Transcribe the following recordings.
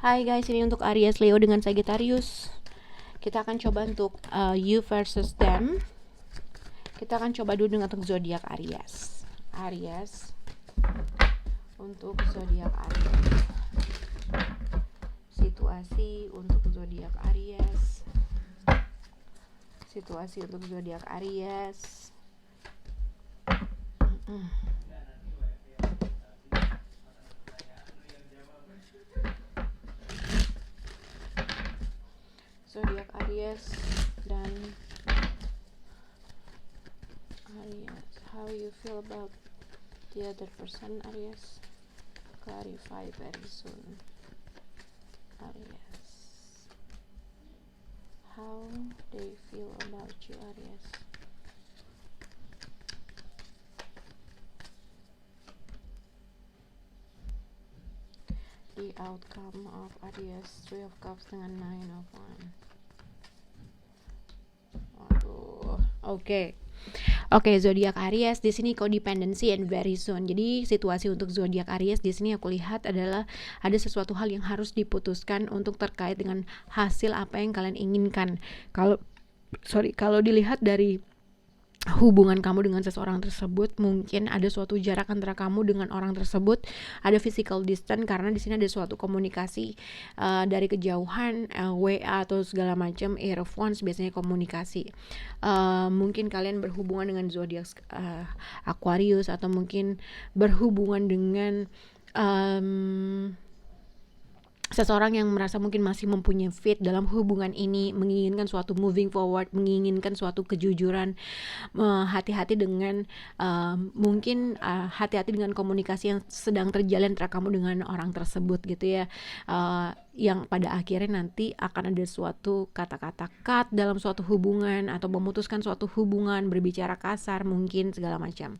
Hai guys, ini untuk Aries, Leo dengan Sagittarius. Kita akan coba untuk you versus them. Kita akan coba dulu dengan untuk zodiak Aries. Aries untuk zodiak Aries. Situasi untuk zodiak Aries. Situasi untuk zodiak Aries. Zodiak Aries dan Aries. How you feel about the other person, Aries? Clarify very soon. Aries. How they feel about you, Aries? The outcome of Aries, Three of Cups dengan Nine of Wands. Waduh, Oke, zodiak Aries di sini codependency and very soon. Jadi situasi untuk zodiak Aries di sini aku lihat adalah ada sesuatu hal yang harus diputuskan untuk terkait dengan hasil apa yang kalian inginkan. Kalau dilihat dari hubungan kamu dengan seseorang tersebut, mungkin ada suatu jarak antara kamu dengan orang tersebut, ada physical distance karena di sini ada suatu komunikasi dari kejauhan, WA atau segala macam. Air of Wands biasanya komunikasi. Mungkin kalian berhubungan dengan zodiak Aquarius atau mungkin berhubungan dengan seseorang yang merasa mungkin masih mempunyai fit dalam hubungan ini, menginginkan suatu moving forward, menginginkan suatu kejujuran, hati-hati dengan hati-hati dengan komunikasi yang sedang terjalin antara kamu dengan orang tersebut gitu ya, yang pada akhirnya nanti akan ada suatu kata-kata cut dalam suatu hubungan atau memutuskan suatu hubungan, berbicara kasar mungkin segala macam.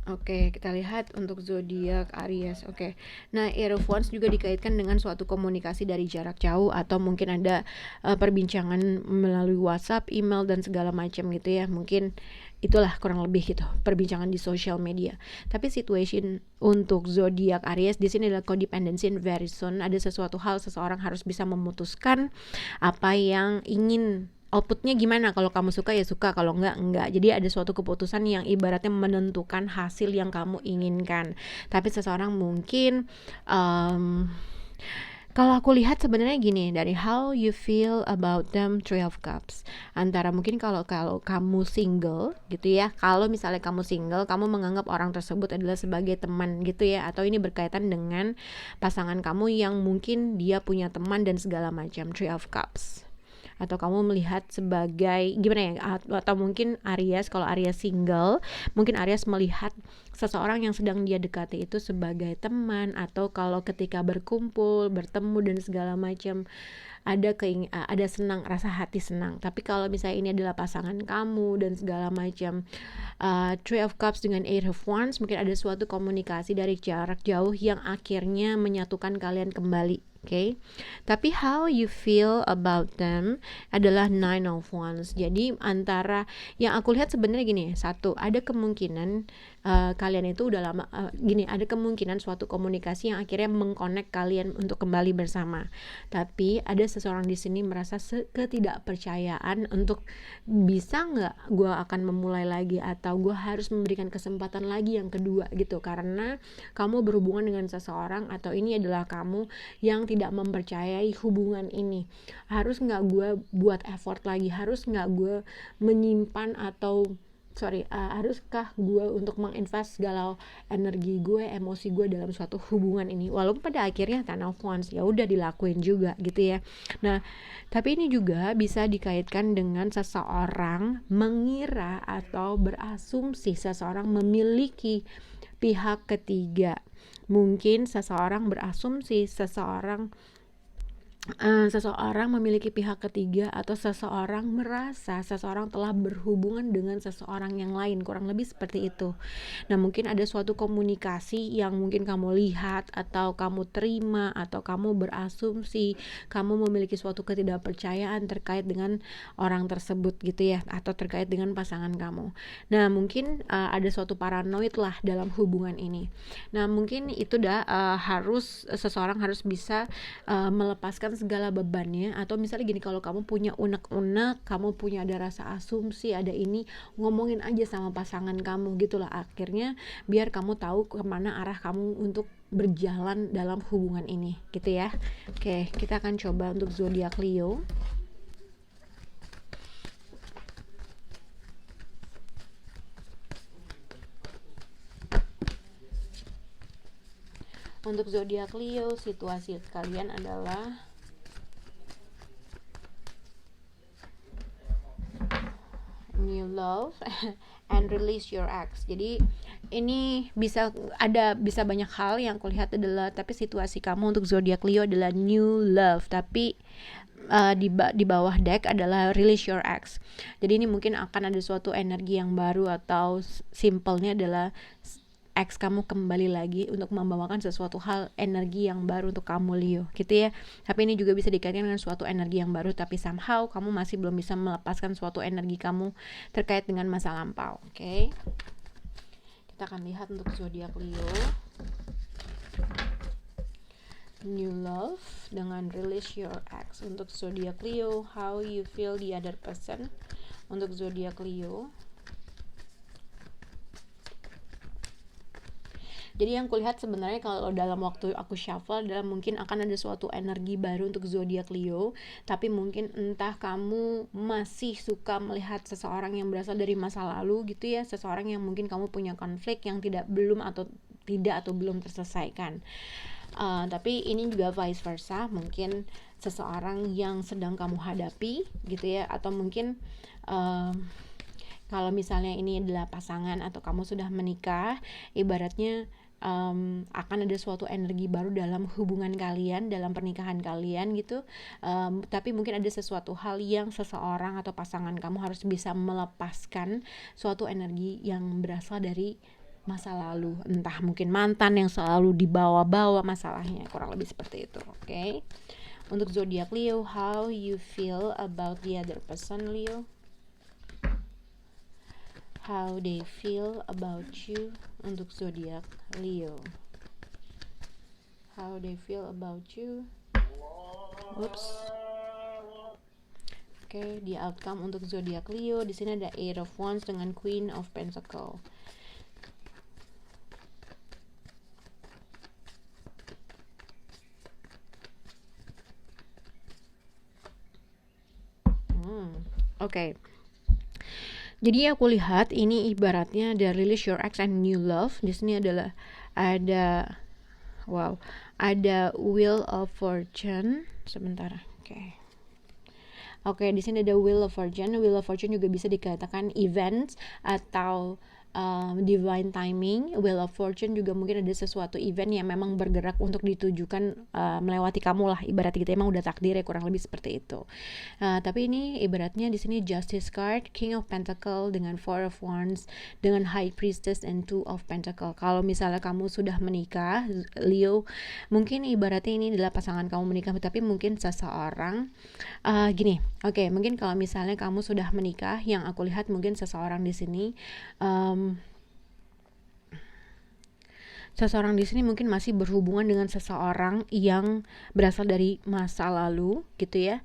Oke, kita lihat untuk zodiak Aries. Nah, Air of Wands juga dikaitkan dengan suatu komunikasi dari jarak jauh atau mungkin ada perbincangan melalui WhatsApp, email dan segala macam gitu ya. Mungkin itulah kurang lebih gitu perbincangan di social media. Tapi situation untuk zodiak Aries di sini adalah codependency and very soon. Ada sesuatu hal seseorang harus bisa memutuskan apa yang ingin. Outputnya gimana, kalau kamu suka ya suka, kalau enggak. Jadi ada suatu keputusan yang ibaratnya menentukan hasil yang kamu inginkan. Tapi seseorang mungkin kalau aku lihat sebenarnya gini, dari how you feel about them, Three of Cups. Antara mungkin kalau kamu single gitu ya, kalau misalnya kamu single, kamu menganggap orang tersebut adalah sebagai teman gitu ya, atau ini berkaitan dengan pasangan kamu yang mungkin dia punya teman dan segala macam, Three of Cups. Atau kamu melihat sebagai gimana ya, atau mungkin Aries, kalau Aries single, mungkin Aries melihat seseorang yang sedang dia dekati itu sebagai teman, atau kalau ketika berkumpul, bertemu dan segala macam ada senang, rasa hati senang. Tapi kalau misalnya ini adalah pasangan kamu dan segala macam, Three of Cups dengan Eight of Wands, mungkin ada suatu komunikasi dari jarak jauh yang akhirnya menyatukan kalian kembali. Tapi how you feel about them adalah Nine of Wands. Jadi antara yang aku lihat sebenarnya gini, satu, ada kemungkinan kalian itu udah lama ada kemungkinan suatu komunikasi yang akhirnya mengconnect kalian untuk kembali bersama. Tapi ada seseorang di sini merasa ketidakpercayaan untuk bisa nggak gue akan memulai lagi, atau gue harus memberikan kesempatan lagi yang kedua gitu, karena kamu berhubungan dengan seseorang atau ini adalah kamu yang tidak mempercayai hubungan ini. Harus nggak gue buat effort lagi, harus nggak gue menyimpan haruskah gue untuk menginvest segala energi gue, emosi gue dalam suatu hubungan ini, walaupun pada akhirnya Ten of Wands ya udah dilakuin juga gitu ya. Nah, tapi ini juga bisa dikaitkan dengan seseorang mengira atau berasumsi seseorang memiliki pihak ketiga. Mungkin seseorang berasumsi seseorang seseorang memiliki pihak ketiga atau seseorang merasa seseorang telah berhubungan dengan seseorang yang lain, kurang lebih seperti itu. Nah, mungkin ada suatu komunikasi yang mungkin kamu lihat atau kamu terima atau kamu berasumsi, kamu memiliki suatu ketidakpercayaan terkait dengan orang tersebut gitu ya, atau terkait dengan pasangan kamu. Nah, mungkin ada suatu paranoid lah dalam hubungan ini. Nah, mungkin itu seseorang harus bisa melepaskan segala bebannya, atau misalnya gini, kalau kamu punya unek-unek, kamu punya ada rasa asumsi, ada ini, ngomongin aja sama pasangan kamu gitulah, akhirnya biar kamu tahu kemana arah kamu untuk berjalan dalam hubungan ini gitu ya. Oke, kita akan coba untuk zodiak Leo. Untuk zodiak Leo, situasi kalian adalah new love and release your ex. Jadi ini bisa banyak hal yang kulihat adalah, tapi situasi kamu untuk zodiak Leo adalah new love, tapi di bawah deck adalah release your ex. Jadi ini mungkin akan ada suatu energi yang baru, atau simpelnya adalah ex kamu kembali lagi untuk membawakan sesuatu hal energi yang baru untuk kamu Leo gitu ya. Tapi ini juga bisa dikaitkan dengan suatu energi yang baru, tapi somehow kamu masih belum bisa melepaskan suatu energi kamu terkait dengan masa lampau. Oke. Kita akan lihat untuk zodiak Leo. New love dengan release your ex. Untuk zodiak Leo, how you feel the other person. Untuk zodiak Leo, jadi yang kulihat sebenarnya kalau dalam waktu aku shuffle adalah mungkin akan ada suatu energi baru untuk zodiak Leo, tapi mungkin entah kamu masih suka melihat seseorang yang berasal dari masa lalu gitu ya, seseorang yang mungkin kamu punya konflik yang belum terselesaikan. Tapi ini juga vice versa, mungkin seseorang yang sedang kamu hadapi gitu ya, atau mungkin kalau misalnya ini adalah pasangan atau kamu sudah menikah, ibaratnya akan ada suatu energi baru dalam hubungan kalian, dalam pernikahan kalian gitu. Tapi mungkin ada sesuatu hal yang seseorang atau pasangan kamu harus bisa melepaskan suatu energi yang berasal dari masa lalu, entah mungkin mantan yang selalu dibawa-bawa masalahnya, kurang lebih seperti itu. Oke. Untuk zodiak Leo, how you feel about the other person Leo? How they feel about you untuk zodiak Leo. How they feel about you. Oops. Oke, di outcome untuk zodiak Leo di sini ada Eight of Wands dengan Queen of Pentacles. Oke. Jadi aku lihat ini ibaratnya ada release your ex and new love. Di sini ada Wheel of Fortune. Sebentar. Oke, di sini ada Wheel of Fortune. Wheel of Fortune juga bisa dikatakan events atau divine timing. Wheel of Fortune juga mungkin ada sesuatu event yang memang bergerak untuk ditujukan melewati kamu lah, ibarat gitu, emang udah takdir ya, kurang lebih seperti itu. Tapi ini ibaratnya di sini Justice card, King of Pentacle dengan Four of Wands dengan High Priestess and Two of Pentacle. Kalau misalnya kamu sudah menikah Leo, mungkin ibaratnya ini adalah pasangan kamu menikah, tapi mungkin seseorang mungkin kalau misalnya kamu sudah menikah, yang aku lihat mungkin seseorang di sini mungkin masih berhubungan dengan seseorang yang berasal dari masa lalu gitu ya,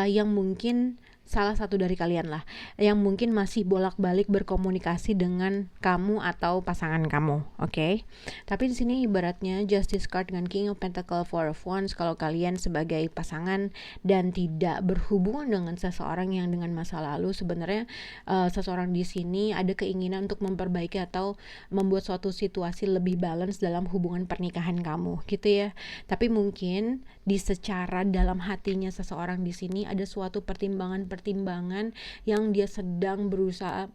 yang mungkin salah satu dari kalian lah yang mungkin masih bolak-balik berkomunikasi dengan kamu atau pasangan kamu, oke? Tapi di sini ibaratnya Justice card dengan King of Pentacle, Four of Wands, kalau kalian sebagai pasangan dan tidak berhubungan dengan seseorang yang dengan masa lalu, sebenarnya seseorang di sini ada keinginan untuk memperbaiki atau membuat suatu situasi lebih balance dalam hubungan pernikahan kamu gitu ya. Tapi mungkin di secara dalam hatinya seseorang di sini ada suatu pertimbangan pertimbangan yang dia sedang berusaha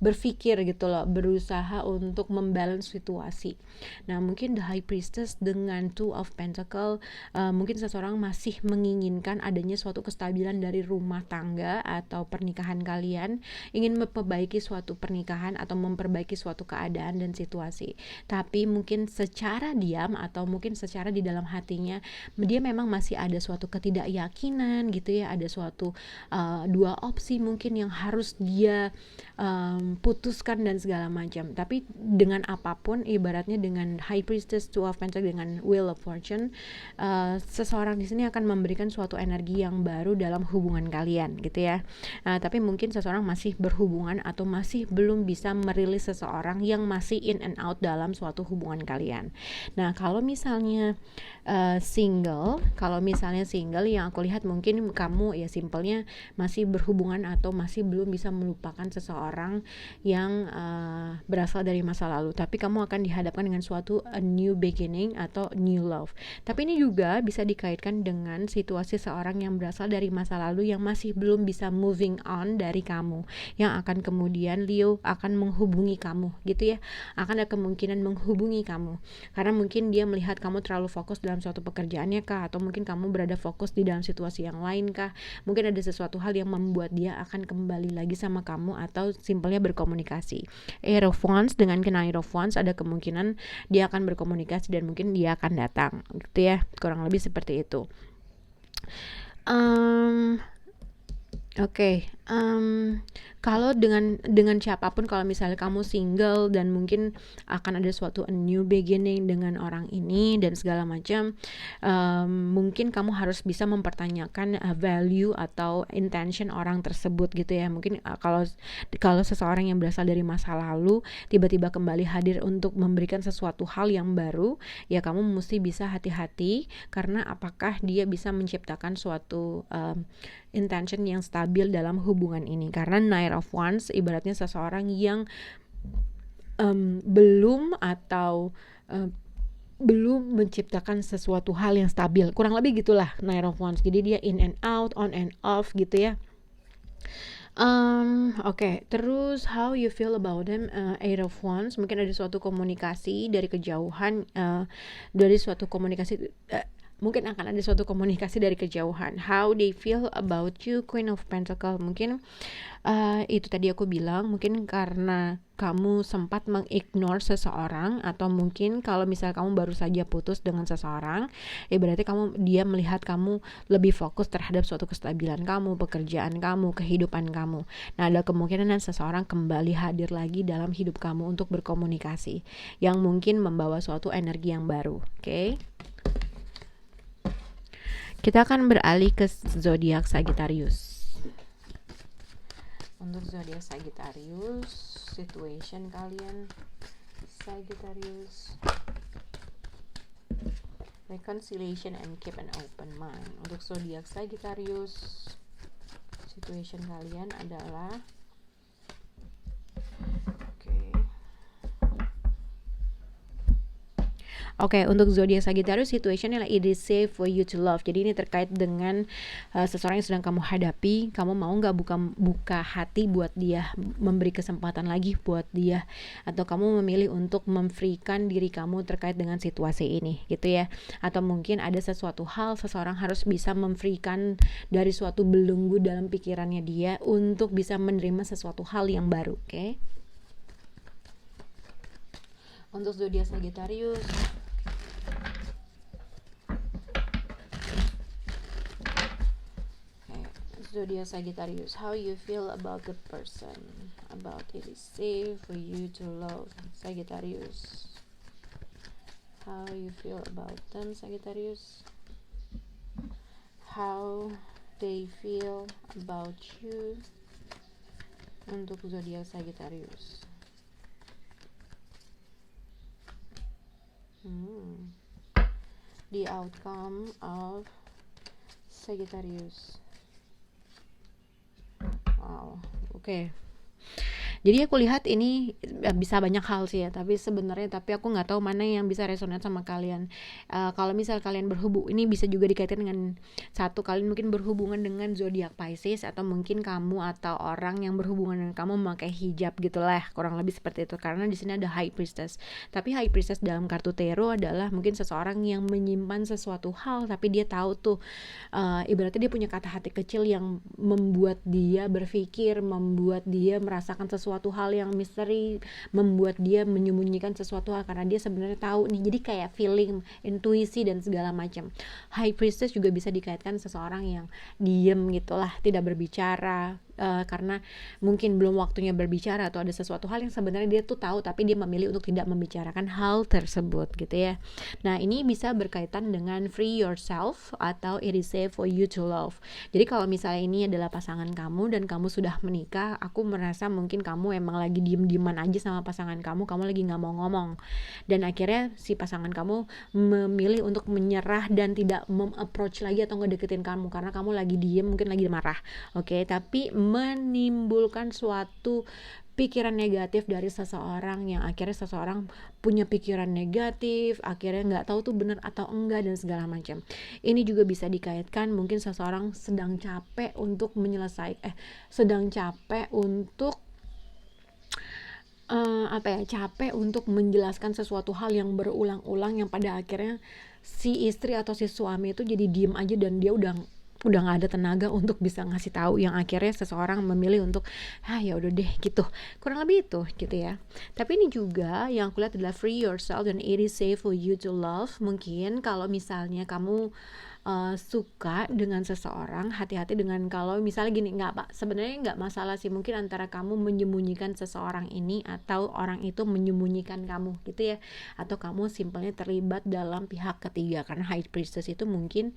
berpikir gitu loh, berusaha untuk membalance situasi. Nah, mungkin the High Priestess dengan Two of Pentacle, mungkin seseorang masih menginginkan adanya suatu kestabilan dari rumah tangga atau pernikahan kalian, ingin memperbaiki suatu pernikahan atau memperbaiki suatu keadaan dan situasi. Tapi mungkin secara diam atau mungkin secara di dalam hatinya dia memang masih ada suatu ketidakyakinan gitu ya, ada suatu dua opsi mungkin yang harus dia putuskan dan segala macam. Tapi dengan apapun, ibaratnya dengan High Priestess, Two of Pentacles dengan Wheel of Fortune, seseorang di sini akan memberikan suatu energi yang baru dalam hubungan kalian gitu ya. Tapi mungkin seseorang masih berhubungan atau masih belum bisa merilis seseorang yang masih in and out dalam suatu hubungan kalian. Nah, kalau misalnya single yang aku lihat mungkin kamu ya simpelnya masih berhubungan atau masih belum bisa melupakan seseorang yang berasal dari masa lalu, tapi kamu akan dihadapkan dengan suatu a new beginning atau new love. Tapi ini juga bisa dikaitkan dengan situasi seorang yang berasal dari masa lalu yang masih belum bisa moving on dari kamu, yang akan kemudian Leo akan menghubungi kamu gitu ya, akan ada kemungkinan menghubungi kamu karena mungkin dia melihat kamu terlalu fokus dalam suatu pekerjaannya kah, atau mungkin kamu berada fokus di dalam situasi yang lain kah, mungkin ada sesuatu hal yang membuat dia akan kembali lagi sama kamu atau simpelnya berkomunikasi. Eight of Wands dengan Knight of Wands ada kemungkinan dia akan berkomunikasi dan mungkin dia akan datang gitu ya, kurang lebih seperti itu. Kalau dengan siapapun, kalau misalnya kamu single dan mungkin akan ada suatu a new beginning dengan orang ini dan segala macam, mungkin kamu harus bisa mempertanyakan value atau intention orang tersebut gitu ya. Mungkin kalau seseorang yang berasal dari masa lalu tiba-tiba kembali hadir untuk memberikan sesuatu hal yang baru, ya kamu mesti bisa hati-hati karena apakah dia bisa menciptakan suatu intention yang stabil dalam hubungan ini. Karena Knight of Wands ibaratnya seseorang yang belum menciptakan sesuatu hal yang stabil, kurang lebih gitulah Knight of Wands. Jadi dia in and out, on and off gitu ya. Terus how you feel about them, Eight of Wands, mungkin ada suatu komunikasi dari kejauhan, mungkin akan ada suatu komunikasi dari kejauhan. How they feel about you, Queen of Pentacle, mungkin itu tadi aku bilang, mungkin karena kamu sempat mengignore seseorang, atau mungkin kalau misal kamu baru saja putus dengan seseorang, berarti dia melihat kamu lebih fokus terhadap suatu kestabilan kamu, pekerjaan kamu, kehidupan kamu. Nah, ada kemungkinan seseorang kembali hadir lagi dalam hidup kamu untuk berkomunikasi, yang mungkin membawa suatu energi yang baru. Oke? Kita akan beralih ke zodiak Sagittarius. Untuk zodiak Sagittarius, situation kalian Sagittarius, reconciliation and keep an open mind. Untuk zodiak Sagittarius, situation kalian adalah untuk zodiak Sagittarius, situationnya it is safe for you to love. Jadi ini terkait dengan seseorang yang sedang kamu hadapi. Kamu mau nggak buka hati buat dia, memberi kesempatan lagi buat dia, atau kamu memilih untuk memfreekan diri kamu terkait dengan situasi ini gitu ya. Atau mungkin ada sesuatu hal seseorang harus bisa memfreekan dari suatu belenggu dalam pikirannya dia untuk bisa menerima sesuatu hal yang baru. Oke? Untuk zodiak Sagittarius, zodiak Sagittarius, how you feel about the person, about it is safe for you to love. Sagittarius, how you feel about them, Sagittarius, how they feel about you. Untuk zodiak Sagittarius, the outcome of Sagittarius. Jadi aku lihat ini bisa banyak hal sih ya, tapi aku nggak tahu mana yang bisa resonate sama kalian. Kalau misal kalian ini bisa juga dikaitkan dengan satu, kalian mungkin berhubungan dengan zodiak Pisces, atau mungkin kamu atau orang yang berhubungan dengan kamu memakai hijab gitulah, kurang lebih seperti itu. Karena di sini ada High Priestess. Tapi High Priestess dalam kartu tarot adalah mungkin seseorang yang menyimpan sesuatu hal, tapi dia tahu tuh, ibaratnya dia punya kata hati kecil yang membuat dia berpikir, membuat dia merasakan sesuatu hal yang misteri, membuat dia menyembunyikan sesuatu hal karena dia sebenarnya tahu nih. Jadi kayak feeling, intuisi dan segala macam. High Priestess juga bisa dikaitkan seseorang yang diem gitulah, tidak berbicara, karena mungkin belum waktunya berbicara, atau ada sesuatu hal yang sebenarnya dia tuh tahu tapi dia memilih untuk tidak membicarakan hal tersebut gitu ya. Nah, ini bisa berkaitan dengan free yourself atau it is safe for you to love. Jadi kalau misalnya ini adalah pasangan kamu dan kamu sudah menikah, aku merasa mungkin kamu emang lagi diem-dieman aja sama pasangan kamu lagi nggak mau ngomong, dan akhirnya si pasangan kamu memilih untuk menyerah dan tidak approach lagi atau ngedeketin kamu karena kamu lagi diem, mungkin lagi marah. Oke, tapi menimbulkan suatu pikiran negatif dari seseorang, yang akhirnya seseorang punya pikiran negatif, akhirnya nggak tahu tuh benar atau enggak dan segala macam. Ini juga bisa dikaitkan mungkin seseorang sedang capek untuk sedang capek untuk capek untuk menjelaskan sesuatu hal yang berulang-ulang, yang pada akhirnya si istri atau si suami itu jadi diem aja dan dia udah nggak ada tenaga untuk bisa ngasih tahu, yang akhirnya seseorang memilih untuk ya udah deh gitu, kurang lebih itu gitu ya. Tapi ini juga yang aku lihat adalah free yourself dan it is safe for you to love. Mungkin kalau misalnya kamu suka dengan seseorang, hati-hati dengan kalau misalnya gini, sebenarnya nggak masalah sih, mungkin antara kamu menyembunyikan seseorang ini atau orang itu menyembunyikan kamu gitu ya, atau kamu simpelnya terlibat dalam pihak ketiga, karena High Priestess itu mungkin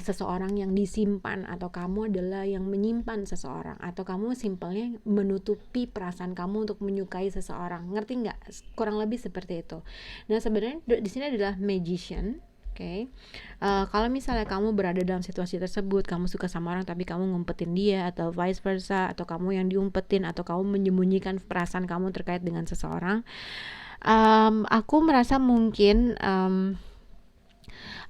seseorang yang disimpan, atau kamu adalah yang menyimpan seseorang, atau kamu simpelnya menutupi perasaan kamu untuk menyukai seseorang, ngerti nggak? Kurang lebih seperti itu. Nah, sebenarnya di sini adalah Magician. Oke, kalau misalnya kamu berada dalam situasi tersebut, kamu suka sama orang tapi kamu ngumpetin dia, atau vice versa, atau kamu yang diumpetin, atau kamu menyembunyikan perasaan kamu terkait dengan seseorang, aku merasa mungkin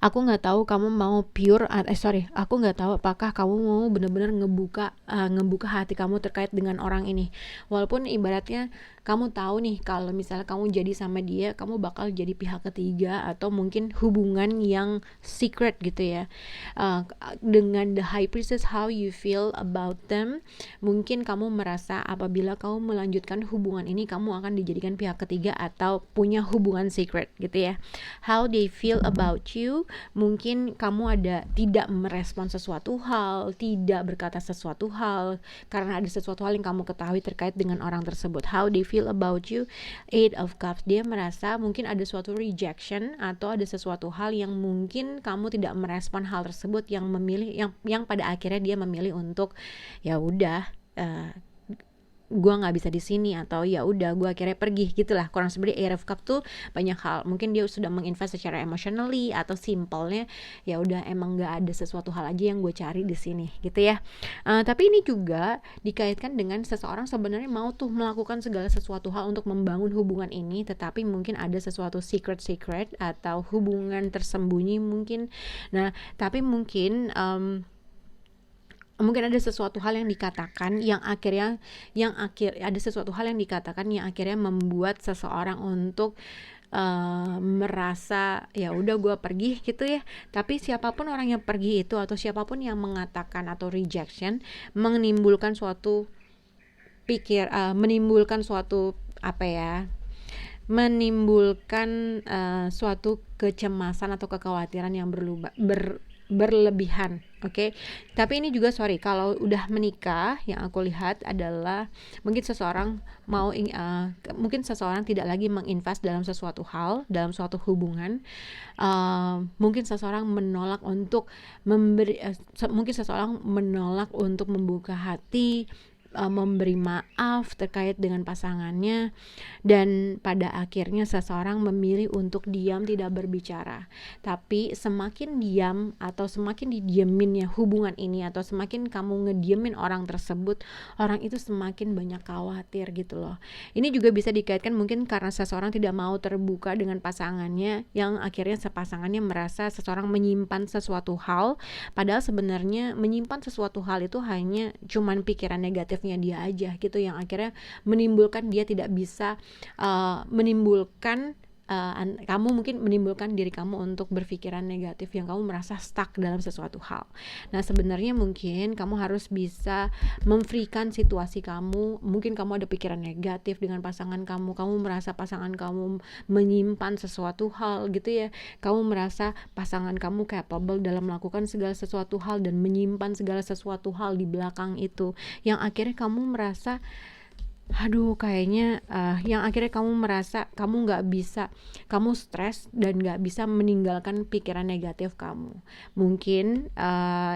aku nggak tahu kamu mau aku nggak tahu apakah kamu mau benar-benar ngebuka hati kamu terkait dengan orang ini. Walaupun ibaratnya kamu tahu nih kalau misalnya kamu jadi sama dia, kamu bakal jadi pihak ketiga atau mungkin hubungan yang secret gitu ya. Dengan the High Priestess, how you feel about them, mungkin kamu merasa apabila kamu melanjutkan hubungan ini, kamu akan dijadikan pihak ketiga atau punya hubungan secret gitu ya. How they feel about you, mungkin kamu tidak merespon sesuatu hal, tidak berkata sesuatu hal karena ada sesuatu hal yang kamu ketahui terkait dengan orang tersebut. How they feel about you, Eight of Cups, dia merasa mungkin ada suatu rejection atau ada sesuatu hal yang mungkin kamu tidak merespon hal tersebut, yang pada akhirnya dia memilih untuk ya udah, gue nggak bisa di sini, atau ya udah gue akhirnya pergi gitulah. Kurang sebenarnya Air of Cup tuh banyak hal, mungkin dia sudah menginvest secara emotionally, atau simpelnya ya udah emang nggak ada sesuatu hal aja yang gue cari di sini gitu ya. Tapi ini juga dikaitkan dengan seseorang sebenarnya mau tuh melakukan segala sesuatu hal untuk membangun hubungan ini, tetapi mungkin ada sesuatu secret atau hubungan tersembunyi mungkin. Nah, tapi mungkin mungkin ada sesuatu hal yang dikatakan yang akhirnya membuat seseorang untuk merasa ya udah gue pergi gitu ya. Tapi siapapun orang yang pergi itu, atau siapapun yang mengatakan atau rejection, menimbulkan suatu suatu kecemasan atau kekhawatiran yang berlebihan. Oke. Tapi ini juga kalau udah menikah, yang aku lihat adalah mungkin seseorang mungkin seseorang tidak lagi menginvest dalam sesuatu hal, dalam suatu hubungan. Mungkin seseorang menolak untuk membuka hati, memberi maaf terkait dengan pasangannya, dan pada akhirnya seseorang memilih untuk diam, tidak berbicara. Tapi semakin diam atau semakin didieminnya hubungan ini, atau semakin kamu ngediemin orang tersebut, orang itu semakin banyak khawatir gitu loh. Ini juga bisa dikaitkan mungkin karena seseorang tidak mau terbuka dengan pasangannya, yang akhirnya pasangannya merasa seseorang menyimpan sesuatu hal, padahal sebenarnya menyimpan sesuatu hal itu hanya cuman pikiran negatifnya dia aja gitu, yang akhirnya menimbulkan dia tidak bisa menimbulkan kamu mungkin menimbulkan diri kamu untuk berpikiran negatif, yang kamu merasa stuck dalam sesuatu hal. Nah, sebenarnya mungkin kamu harus bisa memfreekan situasi kamu. Mungkin kamu ada pikiran negatif dengan pasangan kamu merasa pasangan kamu menyimpan sesuatu hal gitu ya, kamu merasa pasangan kamu capable dalam melakukan segala sesuatu hal dan menyimpan segala sesuatu hal di belakang itu, yang akhirnya kamu merasa kayaknya yang akhirnya kamu merasa kamu nggak bisa, kamu stres dan nggak bisa meninggalkan pikiran negatif kamu. Mungkin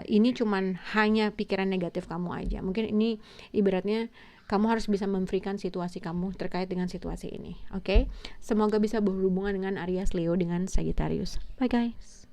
ini cuman hanya pikiran negatif kamu aja. Mungkin ini ibaratnya kamu harus bisa memfreekan situasi kamu terkait dengan situasi ini. Oke? Semoga bisa berhubungan dengan Aries, Leo, dengan Sagittarius. Bye guys.